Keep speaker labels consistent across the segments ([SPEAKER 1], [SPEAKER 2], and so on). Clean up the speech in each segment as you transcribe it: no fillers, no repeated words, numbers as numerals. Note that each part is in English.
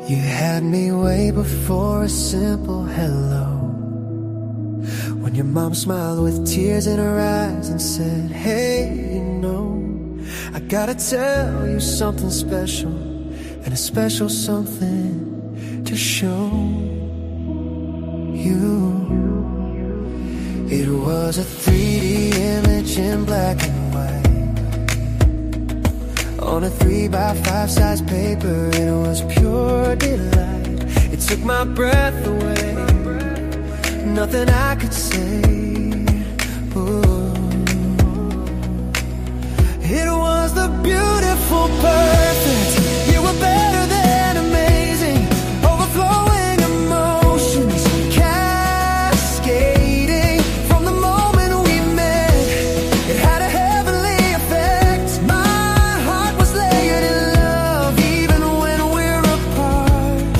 [SPEAKER 1] You had me way before a simple hello. When your mom smiled with tears in her eyes and said, hey, you know, I gotta tell you something special, and a special something to show you. It was a 3D image in black and white, on a 3x5 size paper. It was pure delight. It took my breath away, nothing I could say. Ooh. It was the beautiful perfect. You were better than amazing, overflowing emotions, cascading from the moment we met. It had a heavenly effect. My heart was layered in love, even when we're apart.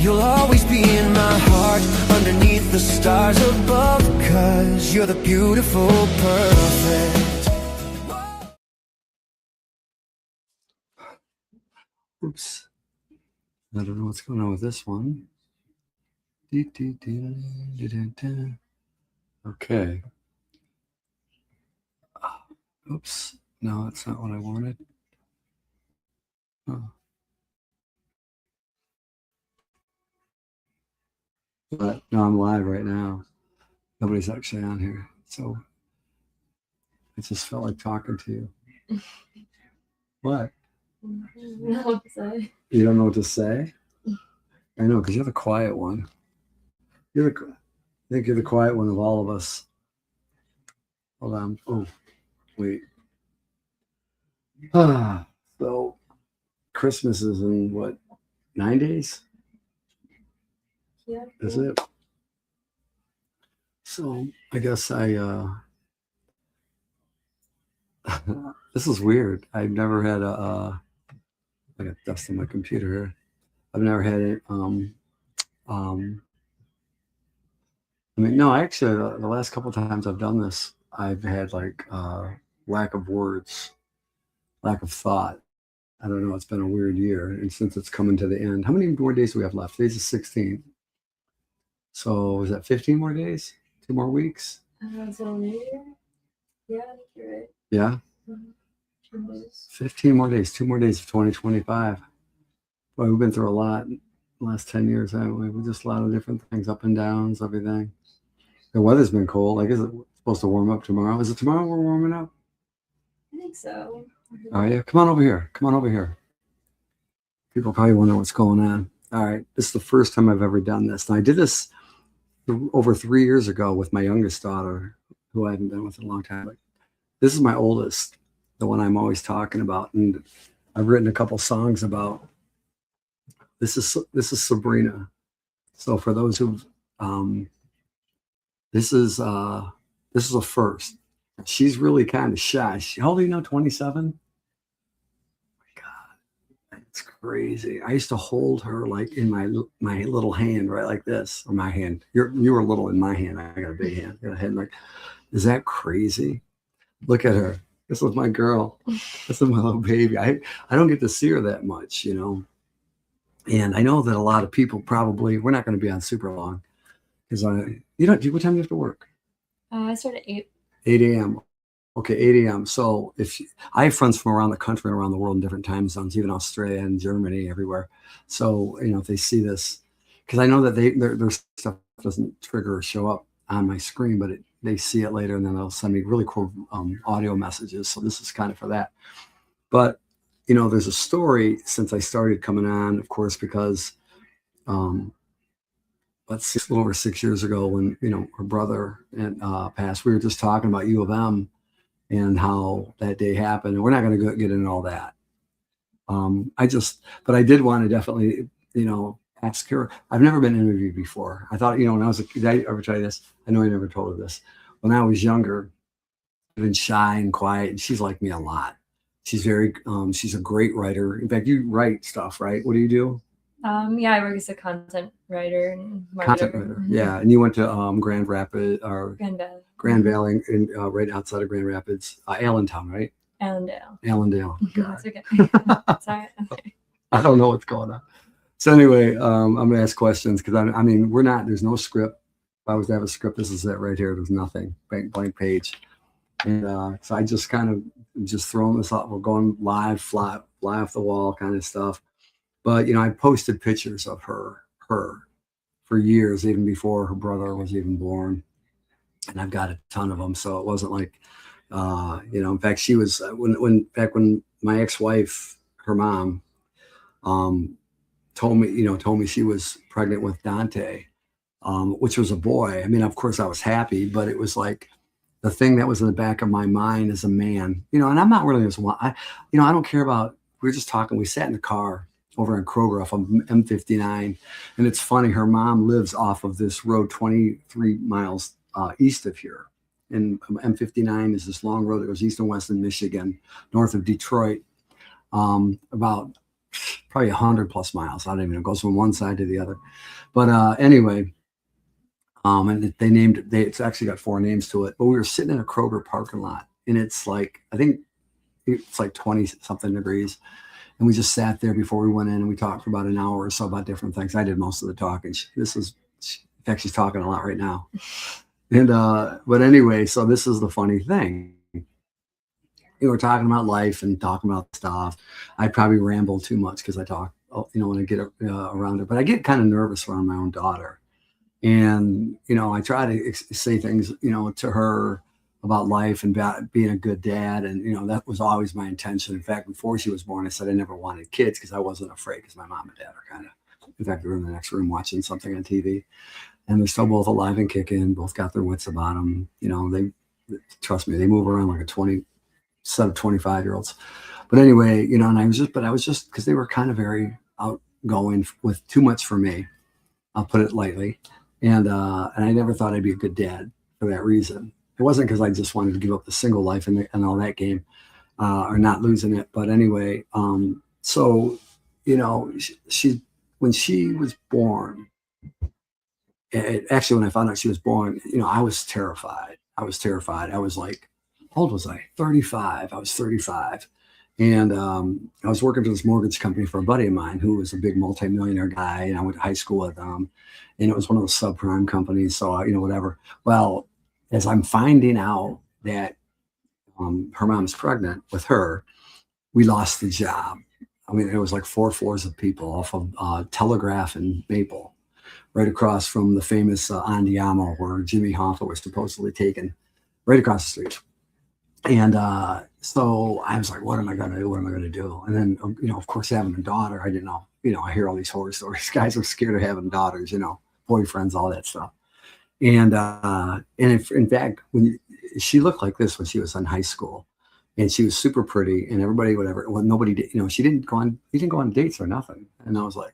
[SPEAKER 1] You'll always be in my heart, underneath the stars above, 'cause you're the beautiful perfect.
[SPEAKER 2] Oops. I don't know what's going on with this one. Okay. Oops. No, that's not what I wanted. Oh. But no, I'm live right now. Nobody's actually on here. So I just felt like talking to you. What?
[SPEAKER 3] I don't know what to say.
[SPEAKER 2] You don't know what to say? I know, because you're the quiet one. I think you're the quiet one of all of us. Hold on. Oh, wait. So Christmas is in what, 9 days?
[SPEAKER 3] Yeah.
[SPEAKER 2] Is it? So I guess this is weird. I've never had I got dust on my computer here. I've never had it. I mean, no, actually, the last couple of times I've done this, I've had like lack of words, lack of thought. I don't know. It's been a weird year, and since it's coming to the end, how many more days do we have left? Today's the 16th. So is that 15 more days? 2 more weeks?
[SPEAKER 3] So maybe, yeah, I think you're right.
[SPEAKER 2] Yeah. 15 more days, 2 more days of 2025. Boy, we've been through a lot in the last 10 years, haven't we? We've just a lot of different things, up and downs, everything. The weather's been cold. I guess it's supposed to warm up tomorrow. Is it tomorrow we're warming up?
[SPEAKER 3] I think so.
[SPEAKER 2] Oh, yeah. Come on over here. Come on over here. People probably wonder what's going on. All right. This is the first time I've ever done this. And I did this over 3 years ago with my youngest daughter, who I haven't been with in a long time. But this is my oldest, the one I'm always talking about. And I've written a couple songs about. This is Sabrina. So for those who, this is a first. She's really kind of shy. How old are you now? 27? My God, it's crazy. I used to hold her like in my little hand, right, like this, or my hand. You were little in my hand. I got a big hand. I got a hand like. Is that crazy? Look at her. This is my girl. This is my little baby. I don't get to see her that much, you know. And I know that a lot of people probably, we're not going to be on super long because what time do you have to work?
[SPEAKER 3] I start at 8.
[SPEAKER 2] 8 a.m. Okay, 8 a.m. So I have friends from around the country and around the world in different time zones, even Australia and Germany, everywhere. So, you know, if they see this, because I know that their stuff doesn't trigger or show up on my screen, but they see it later and then they'll send me really cool audio messages. So this is kind of for that. But you know, there's a story since I started coming on, of course, because let's see, a little over 6 years ago when, you know, her brother passed, we were just talking about U of M and how that day happened. And we're not going to get into all that. But I did want to definitely, you know, ask her. I've never been interviewed before. I thought, you know, when I was a kid, did I ever tell you this? I know I never told her this. When I was younger, I've been shy and quiet, and she's like me a lot. She's she's a great writer. In fact, you write stuff, right? What do you do?
[SPEAKER 3] Yeah, I work as a content writer and marketer.
[SPEAKER 2] Content writer, yeah. And you went to Grand Rapids or Grand Valley, right outside of Grand Rapids, Allentown, right?
[SPEAKER 3] Allendale.
[SPEAKER 2] Allendale.
[SPEAKER 3] That's okay. Sorry. Okay.
[SPEAKER 2] I don't know what's going on. So anyway, I'm gonna ask questions because I mean, we're not. There's no script. If I was to have a script, this is it right here. There's nothing. Blank page. And so I just kind of just throwing this up. We're going live, fly off the wall kind of stuff. But I posted pictures of her for years, even before her brother was even born, and I've got a ton of them. So it wasn't like, in fact, she was when my ex-wife, her mom, told me she was pregnant with Dante, which was a boy. I mean, of course, I was happy, but it was like the thing that was in the back of my mind as a man, and I'm not really as one. I don't care about. We were just talking. We sat in the car over in Kroger off of M59, and it's funny. Her mom lives off of this road 23 miles east of here, and M59 is this long road that goes east and west in Michigan, north of Detroit, about probably 100 plus miles. I don't even know. It goes from one side to the other. But anyway, and it's actually got 4 names to it. But we were sitting in a Kroger parking lot, and it's like, I think it's like 20 something degrees. And we just sat there before we went in, and we talked for about an hour or so about different things. I did most of the talking. In fact, she's talking a lot right now. And but anyway, so this is the funny thing. We're talking about life and talking about stuff. I probably ramble too much because I talk, when I get around her. But I get kind of nervous around my own daughter. And, I try to say things, to her about life and about being a good dad. And, that was always my intention. In fact, before she was born, I said I never wanted kids because I wasn't afraid, because my mom and dad are kind of, in fact, we were in the next room watching something on TV. And they're still both alive and kicking, both got their wits about them. They, trust me, they move around like a set of 25-year-olds. But anyway, and I was just, because they were kind of very outgoing with too much for me. I'll put it lightly. And I never thought I'd be a good dad for that reason. It wasn't because I just wanted to give up the single life and all that game, or not losing it. But anyway, so, she when she was born, actually, when I found out she was born, I was terrified. I was like, how old was I? 35. I was 35. And I was working for this mortgage company for a buddy of mine who was a big multimillionaire guy. And I went to high school with him. And it was one of those subprime companies. So, whatever. Well, as I'm finding out that her mom's pregnant with her, we lost the job. I mean, it was like 4 floors of people off of Telegraph and Maple, right across from the famous Andiamo, where Jimmy Hoffa was supposedly taken, right across the street. And so I was like, what am I going to do? What am I going to do? And then, of course, having a daughter, I didn't know, I hear all these horror stories. Guys are scared of having daughters, boyfriends, all that stuff. And in fact, she looked like this when she was in high school, and she was super pretty, and everybody, whatever, well, nobody did, he didn't go on dates or nothing. And I was like,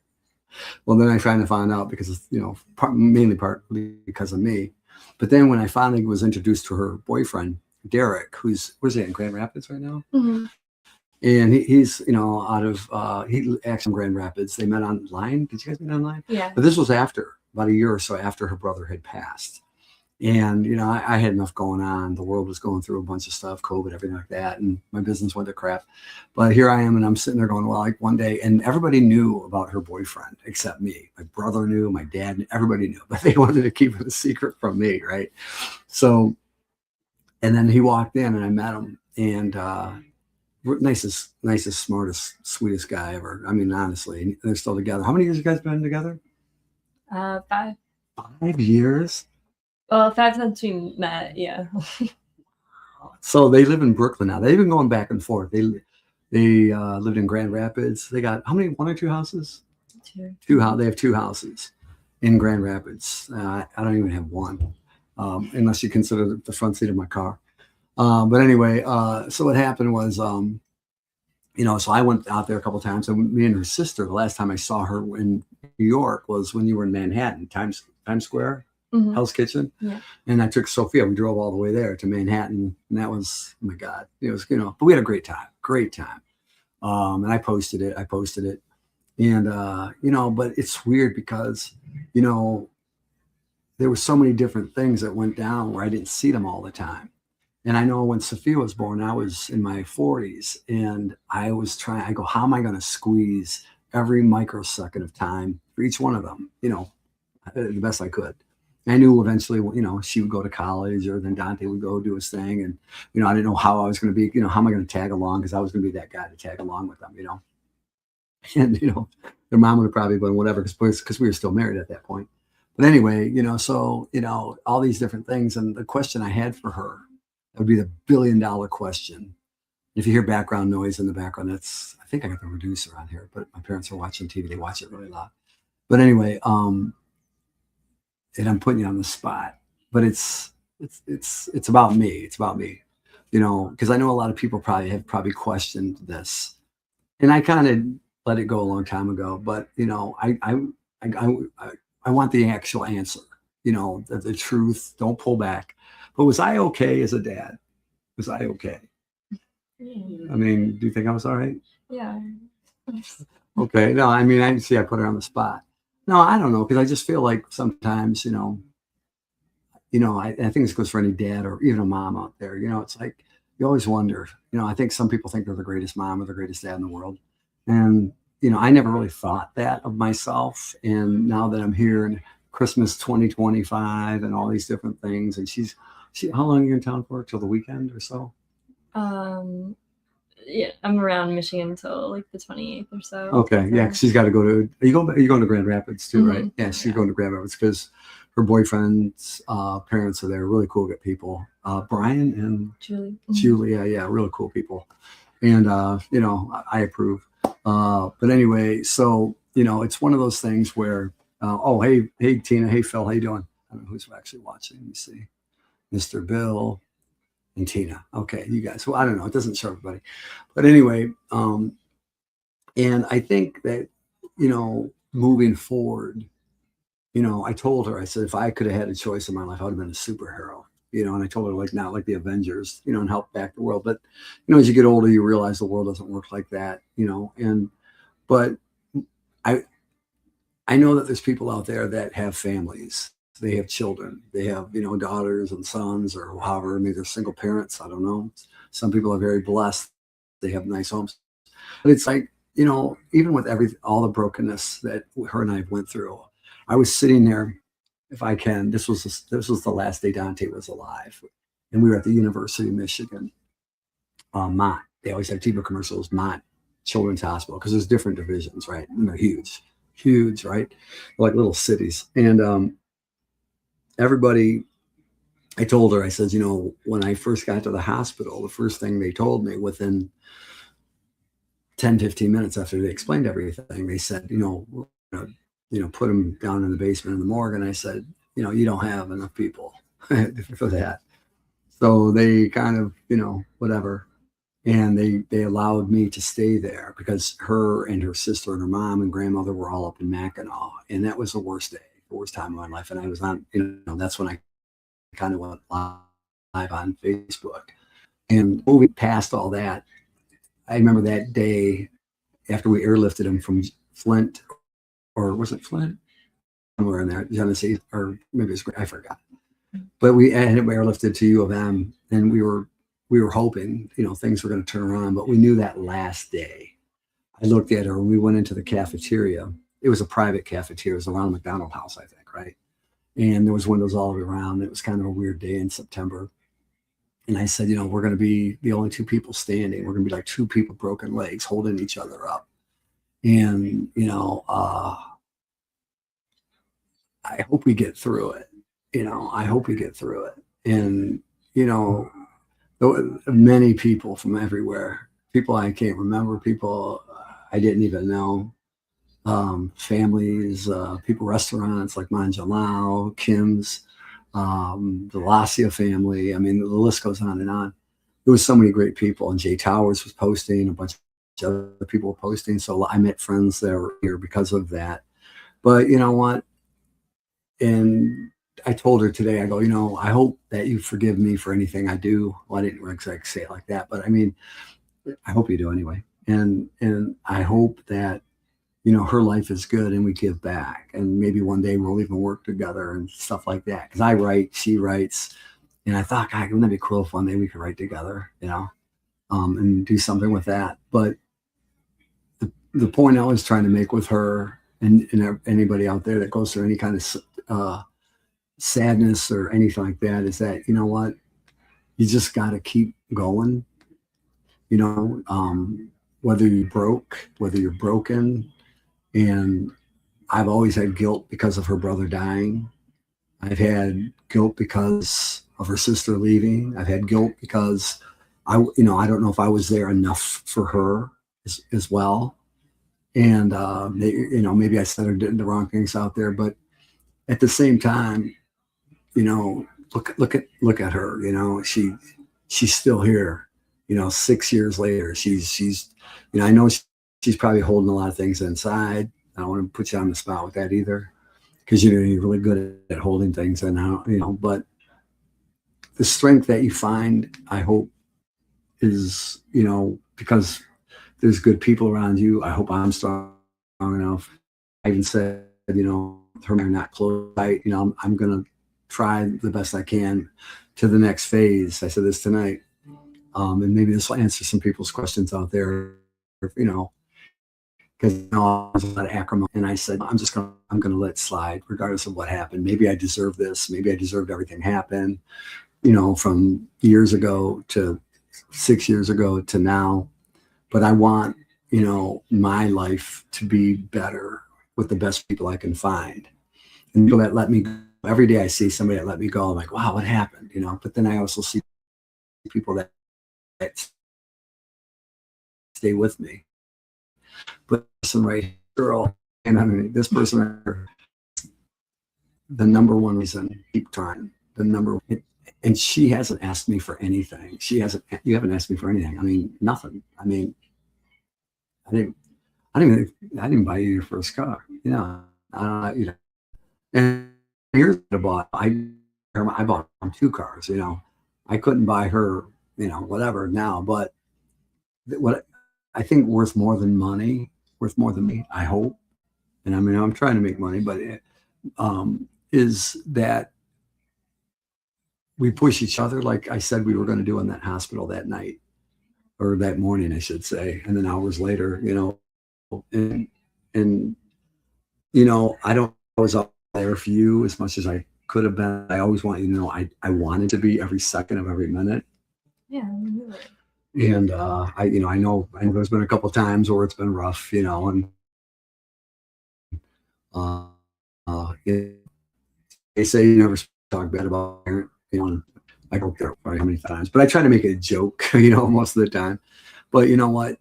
[SPEAKER 2] well, then I finally found out because, mainly partly because of me. But then when I finally was introduced to her boyfriend, Derek, where's he in Grand Rapids right now?
[SPEAKER 3] Mm-hmm.
[SPEAKER 2] And he's, out of, he actually in Grand Rapids. They met online. Did you guys meet online?
[SPEAKER 3] Yeah.
[SPEAKER 2] But this was about a year or so after her brother had passed. And, I had enough going on. The world was going through a bunch of stuff, COVID, everything like that. And my business went to crap. But here I am, and I'm sitting there going, well, like one day, and everybody knew about her boyfriend except me. My brother knew, my dad knew, everybody knew, but they wanted to keep it a secret from me, right? So, and then he walked in, and I met him, and nicest, smartest, sweetest guy ever. I mean, honestly, they're still together. How many years you guys been together?
[SPEAKER 3] 5.
[SPEAKER 2] 5 years?
[SPEAKER 3] Well, 5 since we met, yeah.
[SPEAKER 2] So they live in Brooklyn now. They've been going back and forth. They lived in Grand Rapids. They got how many? 1 or 2 houses?
[SPEAKER 3] 2.
[SPEAKER 2] They have 2 houses in Grand Rapids. I don't even have one, unless you consider the front seat of my car. But anyway, so what happened was, so I went out there a couple of times. And me and her sister, the last time I saw her in New York was when you were in Manhattan, Times Square. Mm-hmm. Hell's Kitchen. Yeah. And I took Sophia. We drove all the way there to Manhattan. And that was, oh my God, it was, but we had a great time. And I posted it. And, but it's weird because, there were so many different things that went down where I didn't see them all the time. And I know when Sophia was born, I was in my 40s, and I go, how am I going to squeeze every microsecond of time for each one of them, the best I could. I knew eventually, she would go to college, or then Dante would go do his thing. And, I didn't know how I was going to be, how am I going to tag along? Because I was going to be that guy to tag along with them, And, their mom would have probably been whatever, because we were still married at that point. But anyway, so, all these different things. And the question I had for her, that would be the $1 billion question. If you hear background noise in the background, I think I got the producer on here, but my parents are watching TV. They watch it really loud. But anyway, and I'm putting you on the spot, but it's about me. It's about me, because I know a lot of people have questioned this, and I kind of let it go a long time ago. But I want the actual answer, the truth. Don't pull back. But was I okay as a dad? Was I okay? I mean, do you think I was all right?
[SPEAKER 3] Yeah.
[SPEAKER 2] Okay. No, I mean, I put her on the spot. No, I don't know, because I just feel like sometimes, I think this goes for any dad or even a mom out there. It's like you always wonder. I think some people think they're the greatest mom or the greatest dad in the world, and I never really thought that of myself. And now that I'm here in Christmas 2025 and all these different things, and how long are you in town for? Till the weekend or so?
[SPEAKER 3] Yeah, I'm around Michigan until like the 28th or so.
[SPEAKER 2] Okay, yeah, 'cause she's got to go to. Are you going to Grand Rapids too, right? Yeah, she's going to Grand Rapids because her boyfriend's parents are there. Really cool, good people. Brian and
[SPEAKER 3] Julie.
[SPEAKER 2] Julie, yeah, really cool people. And I approve. But anyway, so it's one of those things where, hey Tina, hey Phil, how you doing? I don't know who's actually watching. Let me see, Mr. Bill and Tina. Okay, you guys. Well, I don't know. It doesn't show everybody. But anyway, and I think that, moving forward, I told her, I said, if I could have had a choice in my life, I would have been a superhero, and I told her, like, not like the Avengers, and help back the world. But, as you get older, you realize the world doesn't work like that, but I know that there's people out there that have families. They have children. They have, daughters and sons, or however. Maybe they're single parents. I don't know. Some people are very blessed. They have nice homes. But it's like, even with all the brokenness that her and I went through, I was sitting there, if I can, this was the last day Dante was alive. And we were at the University of Michigan, Mott. They always have TV commercials, Mott Children's Hospital, because there's different divisions, right? And they're huge, right? They're like little cities. And everybody, I told her, I said, when I first got to the hospital, the first thing they told me within 10, 15 minutes after they explained everything, they said, we're gonna, put him down in the basement in the morgue. And I said, you don't have enough people for that. So they kind of, whatever. And they allowed me to stay there because her and her sister and her mom and grandmother were all up in Mackinac. And that was the worst day, the worst time of my life. And I was on, that's when I kind of went live on Facebook. And moving past all that, I remember that day after we airlifted him from Flint, or was it Flint? Somewhere in there, Genesee, or maybe it's, I forgot. But we had him airlifted to U of M, and we were hoping, things were going to turn around. But we knew that last day. I looked at her and we went into the cafeteria. It was a private cafeteria. It was around the McDonald House, I think, right? And there was windows all around. It was kind of a weird day in September. And I said, we're going to be the only two people standing. We're going to be like two people, broken legs, holding each other up. And, I hope we get through it. I hope we get through it. And, many people from everywhere, people I can't remember, people I didn't even know, families, people, restaurants like Manjalao, Kim's, the Lacia family. I mean, the list goes on and on. There was so many great people, and Jay Towers was posting, a bunch of other people were posting. So I met friends that were here because of that. But you know what? And I told her today, I go, I hope that you forgive me for anything I do. Well, I didn't exactly say it like that, but I mean, I hope you do anyway. And I hope that, her life is good and we give back. And maybe one day we'll even work together and stuff like that. Because I write, she writes. And I thought, God, wouldn't that be cool if one day we could write together, and do something with that. But the point I was trying to make with her and anybody out there that goes through any kind of sadness or anything like that is that, you know what, you just got to keep going. You know, whether you broke, whether you're broken. And I've always had guilt because of her brother dying. I've had guilt because of her sister leaving. I've had guilt because I don't know if I was there enough for her as well. And, maybe I said or did the wrong things out there, but at the same time, look at her, she's still here, 6 years later. She's I know she's probably holding a lot of things inside. I don't want to put you on the spot with that either, because you're really good at holding things, and but the strength that you find, I hope, is because there's good people around you. I hope I'm strong enough. I even said, her and I are not close. I'm gonna try the best I can to the next phase. I said this tonight, and maybe this will answer some people's questions out there. Because there's a lot of acrimony, and I said I'm gonna let it slide regardless of what happened. Maybe I deserve this. Maybe I deserved everything happen. From years ago to 6 years ago to now. But I want my life to be better with the best people I can find, and people that let me go. Every day I see somebody that let me go, I'm like, wow, what happened? But then I also see people that stay with me. But some right girl, and I mean, this person, the number one reason, keep trying. And she hasn't asked me for anything. You haven't asked me for anything. I mean, nothing. I mean, I didn't buy you your first car. And years I bought, I bought 2 cars. I couldn't buy her, whatever now. But what I think worth more than me, I hope. And I mean, I'm trying to make money, but is that we push each other, like I said we were going to do in that hospital that night, or that morning, I should say. And then hours later, and I don't always there for you as much as I could have been. I always want you to know I wanted to be every second of every minute.
[SPEAKER 3] Yeah.
[SPEAKER 2] And I know there's been a couple of times where it's been rough, and they say you never talk bad about a parent, and I don't care probably how many times, but I try to make it a joke, most of the time. But you know what?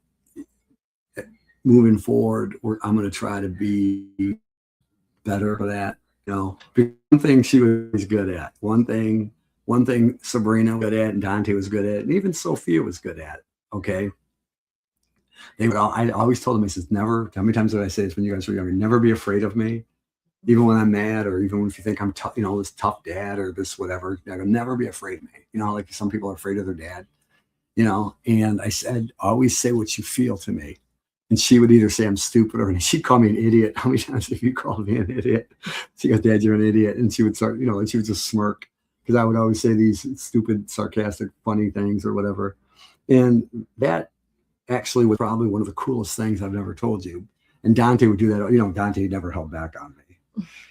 [SPEAKER 2] Moving forward, I'm going to try to be better for that. One thing she was good at, one thing Sabrina was good at, and Dante was good at, and even Sophia was good at. Okay. I always told them, I says, never, how many times did I say this when you guys were younger? Never be afraid of me. Even when I'm mad, or even if you think I'm tough, this tough dad or this whatever, never be afraid of me. Like some people are afraid of their dad, and I said, always say what you feel to me. And she would either say I'm stupid, or she'd call me an idiot. How many times have you called me an idiot? She goes, Dad, you're an idiot. And she would start, and she would just smirk, because I would always say these stupid, sarcastic, funny things or whatever. And that actually was probably one of the coolest things I've ever told you. And Dante would do that. Dante never held back on me.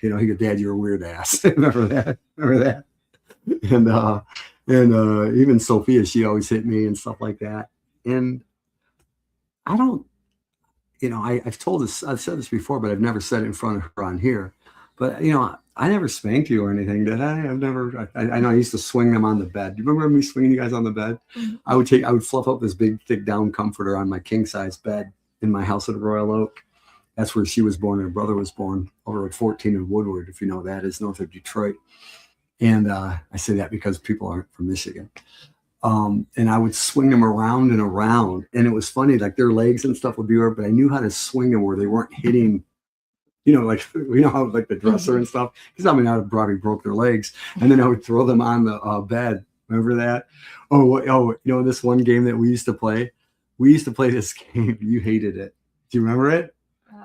[SPEAKER 2] He goes, Dad, you're a weird ass. Remember that? And even Sophia, she always hit me and stuff like that. And I don't, I've said this before, but I've never said it in front of her on here. But, I never spanked you or anything, did I? I know I used to swing them on the bed. Do you remember me swinging you guys on the bed? Mm-hmm. I would fluff up this big, thick down comforter on my king size bed in my house at Royal Oak. That's where she was born. Her brother was born over at 14 in Woodward, if you know that is north of Detroit. And I say that because people aren't from Michigan. And I would swing them around and around. And it was funny, like their legs and stuff would be over, but I knew how to swing them where they weren't hitting, how like the dresser and stuff. Because I probably broke their legs. And then I would throw them on the bed. Remember that? This one game that we used to play? We used to play this game. You hated it. Do you remember it?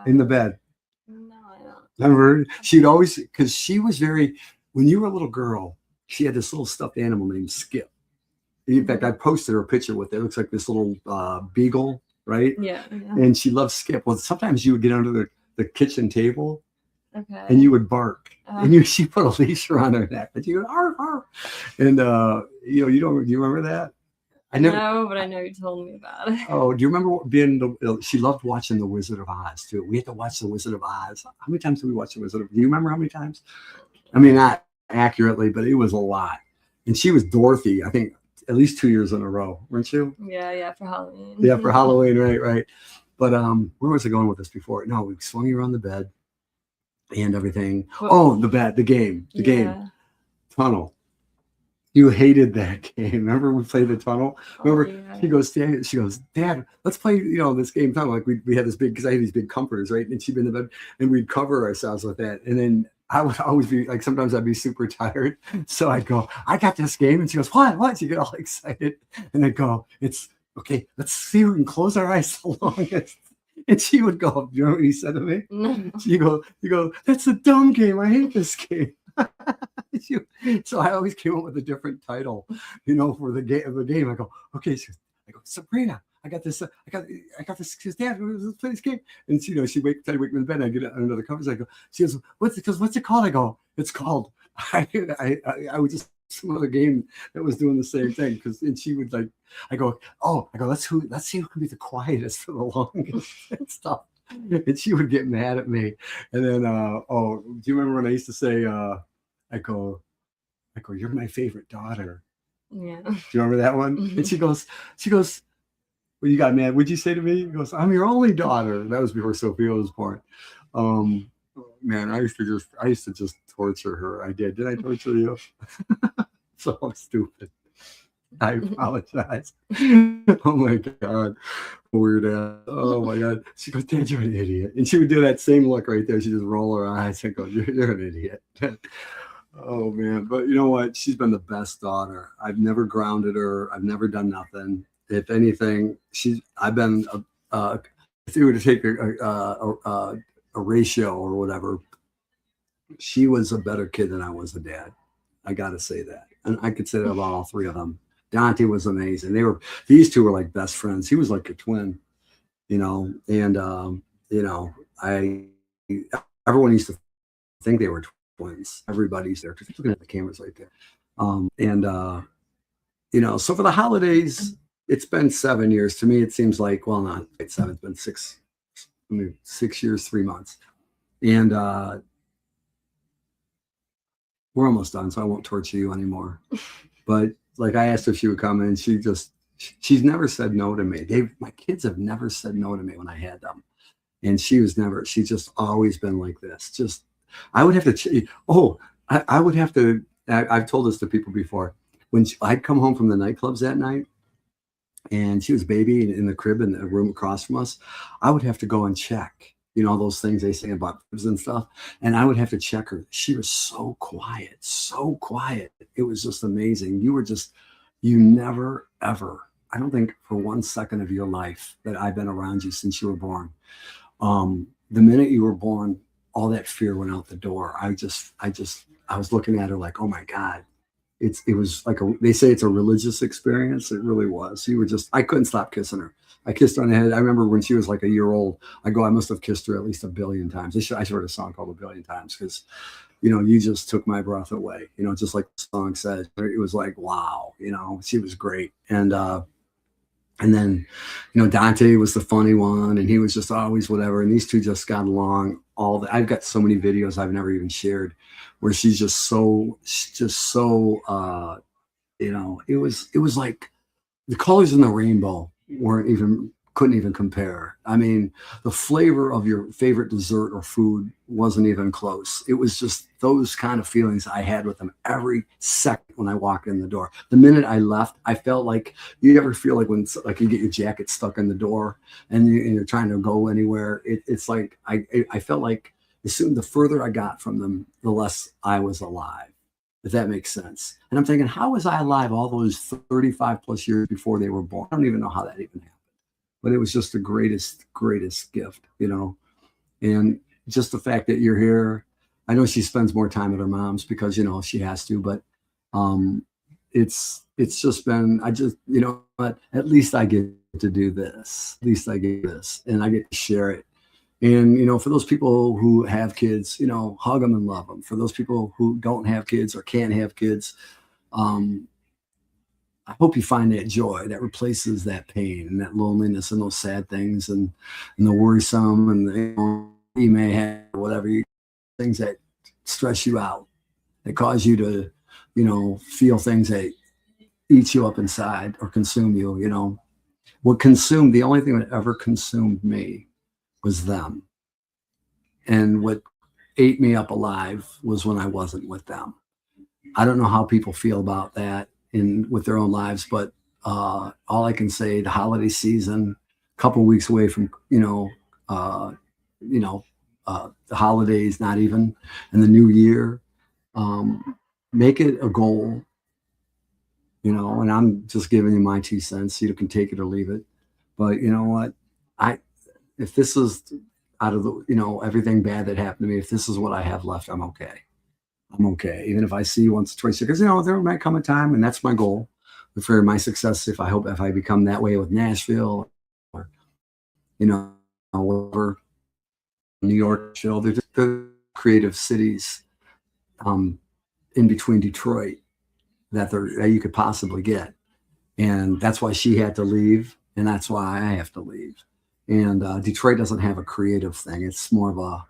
[SPEAKER 2] In the bed.
[SPEAKER 3] No, I don't.
[SPEAKER 2] Remember? She'd always, because she was when you were a little girl, she had this little stuffed animal named Skip. In fact, I posted her picture with it. It looks like this little beagle, right?
[SPEAKER 3] Yeah.
[SPEAKER 2] And she loved Skip. Well, sometimes you would get under the kitchen table
[SPEAKER 3] Okay.
[SPEAKER 2] and you would bark.
[SPEAKER 3] Oh.
[SPEAKER 2] And she put a leash around her neck, and you go, arf, arf. And do you remember that?
[SPEAKER 3] No, but I know you told me about it.
[SPEAKER 2] Oh, do you remember she loved watching The Wizard of Oz too. We had to watch The Wizard of Oz. How many times did we watch The Wizard of Oz? Do you remember how many times? I mean, not accurately, but it was a lot. And she was Dorothy, I think, at least 2 years in a row, weren't you?
[SPEAKER 3] Yeah, for Halloween.
[SPEAKER 2] Yeah, for Halloween, right. But where was I going with this before? No, we swung you around the bed and everything. The game. Tunnel. You hated that game. Remember we played the tunnel? Remember she goes, Dad, let's play, this game tunnel. Like we had this big, because I had these big comforters, right? And she'd be in the bed and we'd cover ourselves with that. And then I would always be like, sometimes I'd be super tired. So I'd go, I got this game. And she goes, what? She get all excited. And I'd go, it's okay. Let's see who can close our eyes the longest. And she would go, you know what he said to me?
[SPEAKER 3] No.
[SPEAKER 2] You go, that's a dumb game. I hate this game. So I always came up with a different title, for the game. I go, okay. I go, Sabrina, I got this. I got this. She goes, Dad, let's play this game. And she try to wake me in bed. And I get under the covers. I go, she goes, what's it called? I go, it's called. I would just some other game that was doing the same thing. And she would I go, let's see who can be the quietest for the longest and stuff. And she would get mad at me. And then, do you remember when I used to say, I go, you're my favorite daughter.
[SPEAKER 3] Yeah.
[SPEAKER 2] Do you remember that one? Mm-hmm. And she goes, well, you got mad. What'd you say to me? He goes, I'm your only daughter. That was before Sophia was born. Man, I used to just torture her. I did. Did I torture you? So stupid. I apologize. Oh my God. Weird ass. Oh my God. She goes, Dad, you're an idiot. And she would do that same look right there. She just roll her eyes and go, you're an idiot. Oh man. But you know what? She's been the best daughter. I've never grounded her. I've never done nothing. If anything, I've been if you were to take a ratio or whatever, she was a better kid than I was a dad. I gotta say that. And I could say that about all three of them. Dante was amazing. These two were like best friends. He was like a twin, and everyone used to think they were twins. Everybody's there because looking at the cameras right there. So for the holidays, it's been 7 years. To me, it seems like, well, not 7, it's been 6 years, 3 months. And we're almost done, so I won't torture you anymore. But I asked if she would come, and she's never said no to me. My kids have never said no to me when I had them. And she's just always been like this. I would have to, I would have to, I've told this to people before. When I'd come home from the nightclubs that night, and she was a baby in the crib in the room across from us, I would have to go and check. Those things they say about cribs and stuff. And I would have to check her. She was so quiet, so quiet. It was just amazing. You never, ever, I don't think for 1 second of your life that I've been around you since you were born. The minute you were born, all that fear went out the door. I was looking at her like, oh my God. It was like they say it's a religious experience. It really was. I couldn't stop kissing her. I kissed her on the head. I remember when she was like a year old, I must have kissed her at least 1 billion times. I wrote a song called 1 billion times because, you just took my breath away, just like the song says. It was like, wow, she was great. And then, Dante was the funny one, and he was just always whatever. And these two just got along. I've got so many videos I've never even shared where she's it was like the colors in the rainbow couldn't even compare. I mean, the flavor of your favorite dessert or food wasn't even close. It was just those kind of feelings I had with them every second when I walked in the door. The minute I left, I felt like, you ever feel like when you get your jacket stuck in the door and you're trying to go anywhere? It's like I felt like the further I got from them, the less I was alive, if that makes sense. And I'm thinking, how was I alive all those 35 plus years before they were born? I don't even know how that even happened. But it was just the greatest gift, and just the fact that you're here. I know she spends more time at her mom's because, she has to, but it's just been, but at least I get to do this. At least I get this, and I get to share it. And, you know, for those people who have kids, you know, hug them and love them. For those people who don't have kids or can't have kids, um, I hope you find that joy that replaces that pain and that loneliness and those sad things and the worrisome and the, you know, you may have whatever things that stress you out, that cause you to, you know, feel things that eat you up inside or consume you. You know, the only thing that ever consumed me was them. And what ate me up alive was when I wasn't with them. I don't know how people feel about that with their own lives, but all I can say, the holiday season, a couple of weeks away from, the holidays, not even, and the new year, make it a goal, you know, and I'm just giving you my 2 cents. You can take it or leave it. But you know what? If this is out of the, you know, everything bad that happened to me, if this is what I have left, I'm okay. I'm okay. Even if I see you once or twice, because, you know, there might come a time, and that's my goal for my success. If I become that way with Nashville or, you know, whatever, New York, they're creative cities in between Detroit that you could possibly get. And that's why she had to leave. And that's why I have to leave. And Detroit doesn't have a creative thing. It's more of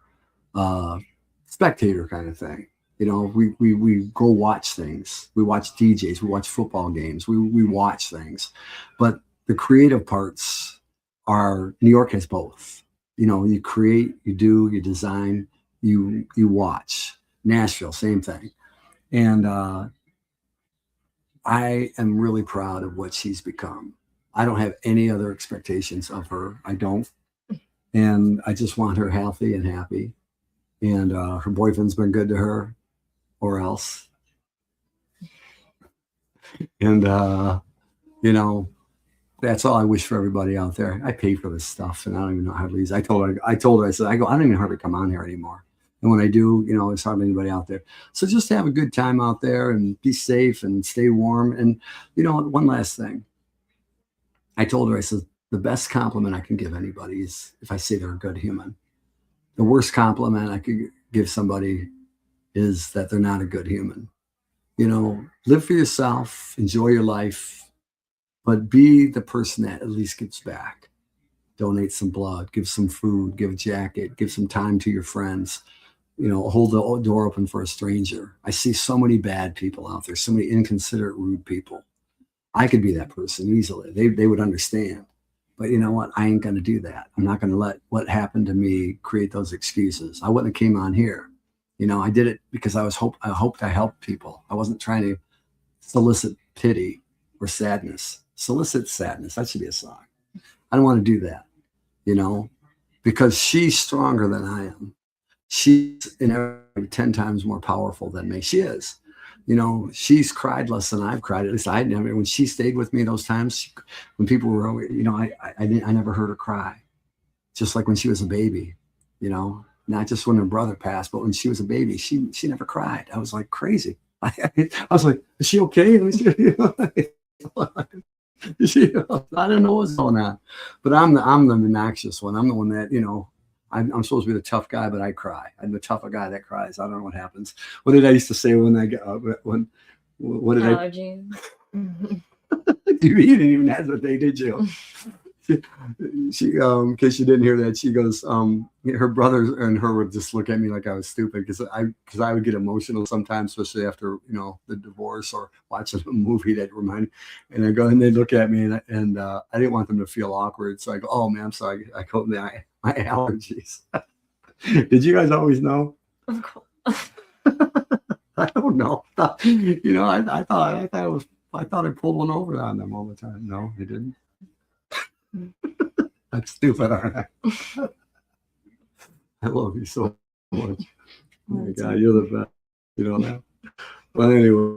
[SPEAKER 2] a spectator kind of thing. You know, we go watch things. We watch DJs. We watch football games. We watch things. But the creative parts are, New York has both. You know, you create, you do, you design, you watch. Nashville, same thing. And I am really proud of what she's become. I don't have any other expectations of her. I don't. And I just want her healthy and happy. And her boyfriend's been good to her, or else. And, you know, that's all I wish for everybody out there. I pay for this stuff, and I don't even know how to use it. I told her, I said, I don't even hardly come on here anymore. And when I do, you know, there's hardly anybody out there. So just have a good time out there and be safe and stay warm. And, you know, one last thing. I told her, I said, the best compliment I can give anybody is if I say they're a good human. The worst compliment I could give somebody is that they're not a good human. You know, live for yourself, enjoy your life, but be the person that at least gives back. Donate some blood, give some food, give a jacket, give some time to your friends. You know, hold the door open for a stranger. I see so many bad people out there, so many inconsiderate, rude people. I could be that person easily. They would understand. But you know what? I ain't going to do that. I'm not going to let what happened to me create those excuses. I wouldn't have came on here. You know, I did it because I hoped I helped people. I wasn't trying to solicit pity or sadness. Solicit sadness. That should be a song. I don't want to do that, you know, because she's stronger than I am. She's in every 10 times more powerful than me. She is. You know, she's cried less than I've cried. At least I never. When she stayed with me those times, when people were, you know, I never heard her cry. Just like when she was a baby, you know, not just when her brother passed, but when she was a baby, she never cried. I was like crazy. I was like, is she okay? I don't know what's going on, but I'm the obnoxious one. I'm the one that, you know, I'm supposed to be the tough guy, but I cry. I'm the tougher guy that cries. I don't know what happens. What did I used to say when I got what did
[SPEAKER 3] Allergies.
[SPEAKER 2] You didn't even hesitate, did you? She in case you didn't hear that, she goes, her brother and her would just look at me like I was stupid because I would get emotional sometimes, especially after, you know, the divorce or watching a movie that reminded me. And I go and they look at me and I didn't want them to feel awkward. So I go, oh man, I'm sorry. I told them my allergies. Did you guys always know?
[SPEAKER 3] Of course.
[SPEAKER 2] I don't know. You know, I thought I pulled one over on them all the time. No, they didn't. I'm stupid, aren't I? I love you so much. Oh my God, you're the best. You know that. But anyway,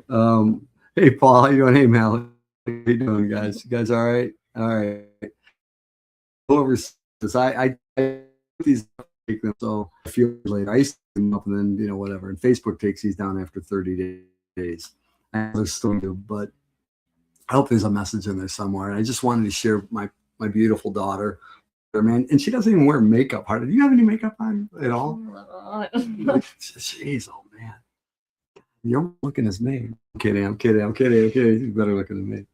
[SPEAKER 2] hey Paul, how you doing? Hey Mal, how you doing, guys? You guys all right? All right. Over this, I these so I feel later. I used to them up and then, you know, whatever. And Facebook takes these down after 30 days. I still do, but I hope there's a message in there somewhere. And I just wanted to share my my beautiful daughter, man, and she doesn't even wear makeup. Do you have any makeup on at all? Jeez, oh man, you're looking as me. I'm kidding. You're better looking than me.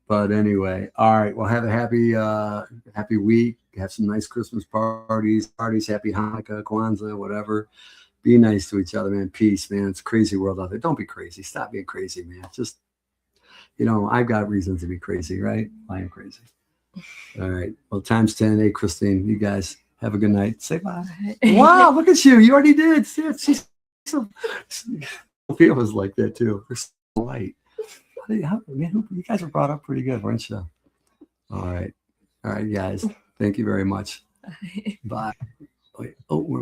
[SPEAKER 2] But anyway, all right. Well, have a happy week. Have some nice Christmas parties. Happy Hanukkah, Kwanzaa, whatever. Be nice to each other, man. Peace, man. It's a crazy world out there. Don't be crazy. Stop being crazy, man. Just, I've got reasons to be crazy, right? I am crazy. All right. Well, times 10. Hey, Christine, you guys have a good night. Say bye. Wow, look at you. You already did. She's so. Sophia was like that too. They're so light. Man, you guys were brought up pretty good, weren't you? All right, guys. Thank you very much. Bye. Wait, we're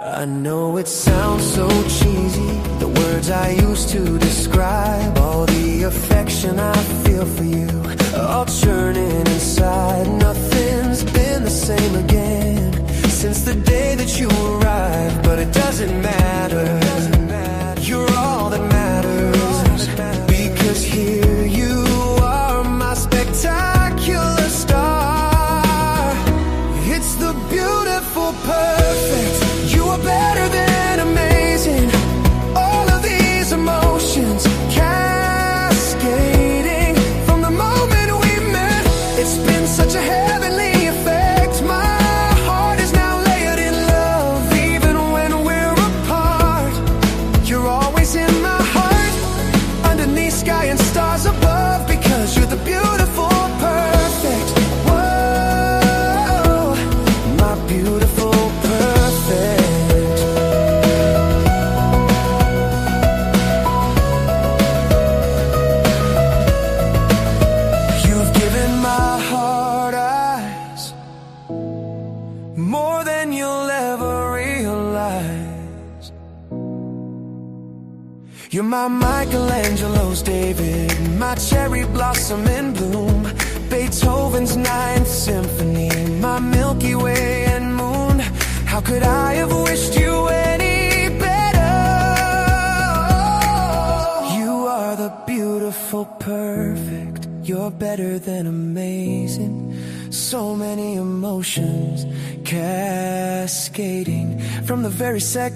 [SPEAKER 1] I know it sounds so cheesy, the words I used to describe all the affection I feel for you, all churning inside. Nothing's been the same again since the day that you arrived, but it doesn't matter. You're all that matters, because here you are, my spectacular star. It's the beautiful perfect. You are better than amazing. All of these emotions cascading from the moment we met. It's been such a heavenly effect. My heart is now layered in love, even when we're apart. You're always in my heart, underneath sky and stars above, because you're the beautiful perfect. Whoa, my beautiful perfect. More than you'll ever realize. You're my Michelangelo's David, my cherry blossom in bloom, Beethoven's Ninth Symphony, my Milky Way and moon. How could I have wished you any better? You are the beautiful perfect. You're better than amazing. So many emotions cascading from the very second